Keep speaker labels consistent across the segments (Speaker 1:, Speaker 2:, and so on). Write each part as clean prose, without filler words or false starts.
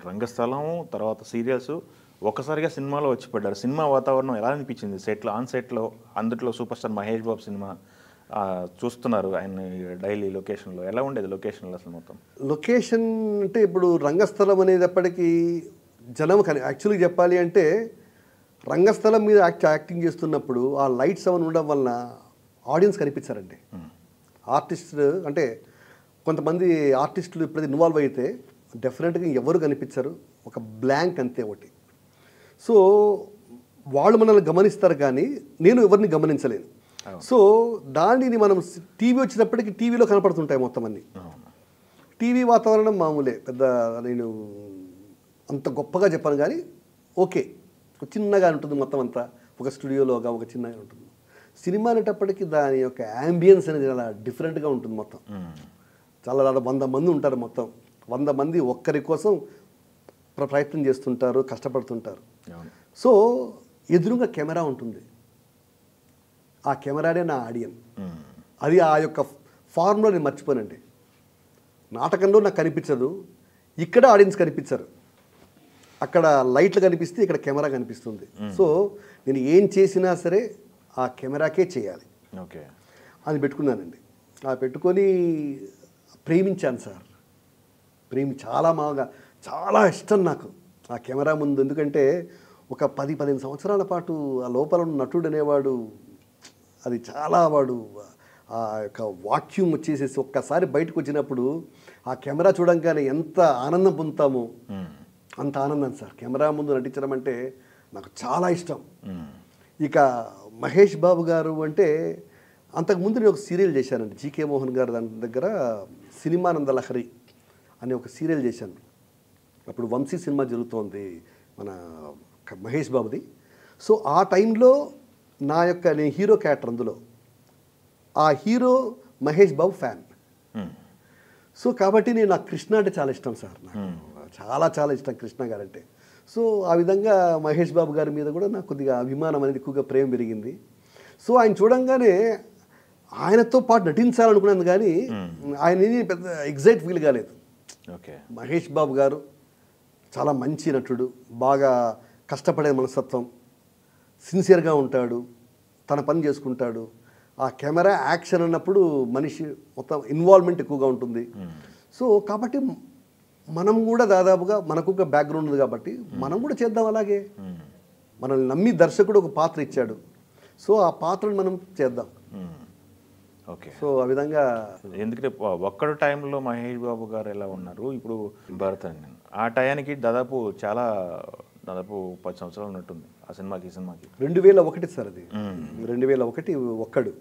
Speaker 1: రంగస్థలం తర్వాత సీరియల్స్ ఒక్కసారిగా సినిమాలో వచ్చి పడ్డారు. సినిమా వాతావరణం ఎలా అనిపించింది సెట్లో? ఆన్ సెట్లో అందుట్లో super star Mahesh Babu cinema చూస్తున్నారు ఆయన డైలీ లొకేషన్లో. ఎలా ఉండేది లొకేషన్లో అసలు మొత్తం?
Speaker 2: లొకేషన్ అంటే ఇప్పుడు రంగస్థలం అనేటప్పటికీ జనం యాక్చువల్గా చెప్పాలి అంటే రంగస్థలం మీద యాక్టింగ్ చేస్తున్నప్పుడు ఆ లైట్స్ అవన్నీ ఉండడం వలన ఆడియన్స్ కనిపించారండి. ఆర్టిస్ట్ అంటే కొంతమంది ఆర్టిస్టులు ఎప్పుడైతే ఇన్వాల్వ్ అయితే డెఫినెట్గా ఎవరు కనిపించరు, ఒక బ్లాంక్ అంతే ఒకటి. సో వాళ్ళు మనల్ని గమనిస్తారు కానీ నేను ఎవరిని గమనించలేను. సో దానిని మనం టీవీ వచ్చినప్పటికీ టీవీలో కనపడుతుంటాయి మొత్తం అన్నీ. టీవీ వాతావరణం మామూలే, పెద్ద నేను అంత గొప్పగా చెప్పాను కానీ ఓకే, చిన్నగా ఉంటుంది మొత్తం అంతా, ఒక స్టూడియోలోగా ఒక చిన్నగా ఉంటుంది. సినిమా అనేటప్పటికీ దాని యొక్క యాంబియన్స్ అనేది చాలా డిఫరెంట్గా ఉంటుంది మొత్తం. చాలా 100 మంది ఉంటారు మొత్తం. 100 మంది ఒక్కరి కోసం ప్రయత్నం చేస్తుంటారు, కష్టపడుతుంటారు. సో ఎదురుగా కెమెరా ఉంటుంది, ఆ కెమెరానే నా ఆడియన్. అది ఆ యొక్క ఫార్ములా నేను మర్చిపోనండి. నాటకంలో నాకు కనిపించదు, ఇక్కడ ఆడియన్స్ కనిపించరు. అక్కడ లైట్లు కనిపిస్తే ఇక్కడ కెమెరా కనిపిస్తుంది. సో నేను ఏం చేసినా సరే ఆ కెమెరాకే చేయాలి.
Speaker 1: ఓకే,
Speaker 2: అది పెట్టుకున్నానండి. పెట్టుకొని ప్రేమించాను సార్. చాలా బాగా, చాలా ఇష్టం నాకు ఆ కెమెరా ముందు. ఎందుకంటే ఒక 10-15 సంవత్సరాల పాటు ఆ లోపల ఉన్న నటుడు అనేవాడు అది చాలా వాడు ఆ యొక్క వాక్యూమ్ వచ్చేసేసి ఒక్కసారి బయటకు వచ్చినప్పుడు ఆ కెమెరా చూడంగానే ఎంత ఆనందం పొందుతామో అంత ఆనందం సార్. కెమెరా ముందు నటించడం అంటే నాకు చాలా ఇష్టం. ఇక మహేష్ బాబు గారు అంటే అంతకుముందు నేను ఒక సీరియల్ చేశానండి, జీకే మోహన్ గారు దాని దగ్గర సినిమానంద లహరి అనే ఒక సీరియల్ చేశాను. అప్పుడు వంశీ సినిమా జరుగుతోంది మన మహేష్ బాబుది. సో ఆ టైంలో నేను హీరో క్యారెక్టర్, అందులో ఆ hero Mahesh Babu fan. So కాబట్టి నాకు కృష్ణ అంటే చాలా ఇష్టం సార్. నాకు చాలా చాలా ఇష్టం కృష్ణ గారు అంటే. సో ఆ విధంగా మహేష్ బాబు గారి మీద కూడా నాకు కొద్దిగా అభిమానం అనేది, ఎక్కువగా ప్రేమ పెరిగింది. సో ఆయన చూడంగానే ఆయనతో పాటు నటించాలనుకున్నాను కానీ ఆయన పెద్ద ఎగ్జైట్ ఫీల్ కాలేదు.
Speaker 1: ఓకే,
Speaker 2: మహేష్ బాబు గారు చాలా మంచి నటుడు, బాగా కష్టపడే మనస్తత్వం, సిన్సియర్గా ఉంటాడు, తన పని చేసుకుంటాడు. ఆ కెమెరా యాక్షన్ అన్నప్పుడు మనిషి మొత్తం ఇన్వాల్వ్మెంట్ ఎక్కువగా ఉంటుంది. సో కాబట్టి మనం కూడా దాదాపుగా మనకు ఒక బ్యాక్గ్రౌండ్ ఉంది కాబట్టి మనం కూడా చేద్దాం అలాగే. మనల్ని నమ్మి దర్శకుడు ఒక పాత్ర ఇచ్చాడు, సో ఆ పాత్రను మనం చేద్దాం.
Speaker 1: ఓకే,
Speaker 2: సో ఆ విధంగా.
Speaker 1: ఎందుకంటే ఒక్కడు టైంలో మహేష్ బాబు గారు ఎలా ఉన్నారు, ఇప్పుడు భరత్ అని ఆ టయానికి దాదాపు 10 సంవత్సరాలు ఉన్నట్టుంది ఆ సినిమాకి.
Speaker 2: 2001 సార్ అది. 2001 ఒక్కడు.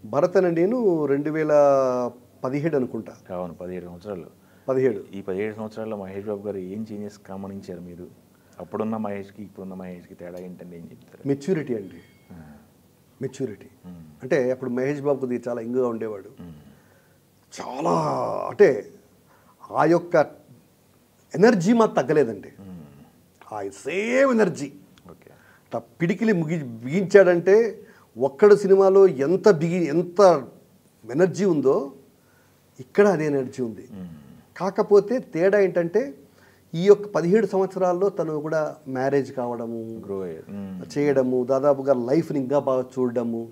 Speaker 2: భరత్ అని నేను 2017 అనుకుంటా.
Speaker 1: అవును, 17 సంవత్సరాలు.
Speaker 2: 17.
Speaker 1: ఈ 17 సంవత్సరాల్లో మహేష్ బాబు గారు ఏం చేంజెస్ గమనించారు మీరు? అప్పుడున్న మహేష్కి ఇప్పుడున్న మహేష్కి తేడా ఏంటంటే ఏం చెప్తారు?
Speaker 2: మెచ్యూరిటీ అండి, మెచ్యూరిటీ. అంటే అప్పుడు మహేష్ బాబు కొద్దిగా చాలా ఇంగుగా ఉండేవాడు. చాలా అంటే ఆ యొక్క ఎనర్జీ మాకు తగ్గలేదండి. ఆ సేమ్ ఎనర్జీ.
Speaker 1: ఓకే,
Speaker 2: పిడికిలి బిగించాడంటే ఒక్కడు సినిమాలో ఎంత ఎనర్జీ ఉందో ఇక్కడ అదే ఎనర్జీ ఉంది. కాకపోతే తేడా ఏంటంటే ఈ యొక్క 17 సంవత్సరాల్లో తను కూడా మ్యారేజ్ కావడము, చేయడము, దాదాపుగా లైఫ్ని ఇంకా బాగా చూడడము,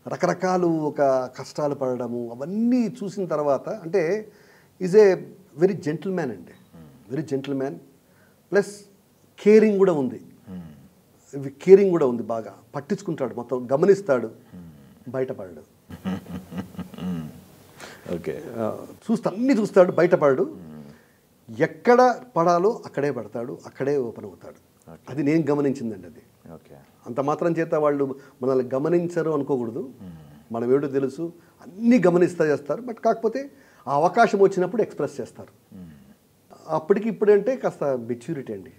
Speaker 2: రకరకాలు ఒక కష్టాలు పడడము, అవన్నీ చూసిన తర్వాత అంటే ఈజ్ ఏ వెరీ జెంటిల్మ్యాన్ అండి, వెరీ జెంటిల్మ్యాన్. ప్లస్ కేరింగ్ కూడా ఉంది, బాగా పట్టించుకుంటాడు, మొత్తం గమనిస్తాడు, బయటపడడు.
Speaker 1: ఓకే,
Speaker 2: అన్నీ చూస్తాడు, బయటపడడు. ఎక్కడ పడాలో అక్కడే పడతాడు, అక్కడే ఓపెన్ అవుతాడు. అది నేను గమనించిందండి. అది
Speaker 1: ఓకే,
Speaker 2: అంత మాత్రం చేత వాళ్ళు మనల్ని గమనించరు అనుకోకూడదు. మనం ఏమిటో తెలుసు, అన్నీ చేస్తారు. బట్ కాకపోతే ఆ అవకాశం వచ్చినప్పుడు ఎక్స్ప్రెస్ చేస్తారు. అప్పటికి ఇప్పుడంటే కాస్త మెచ్యూరిటీ అండి.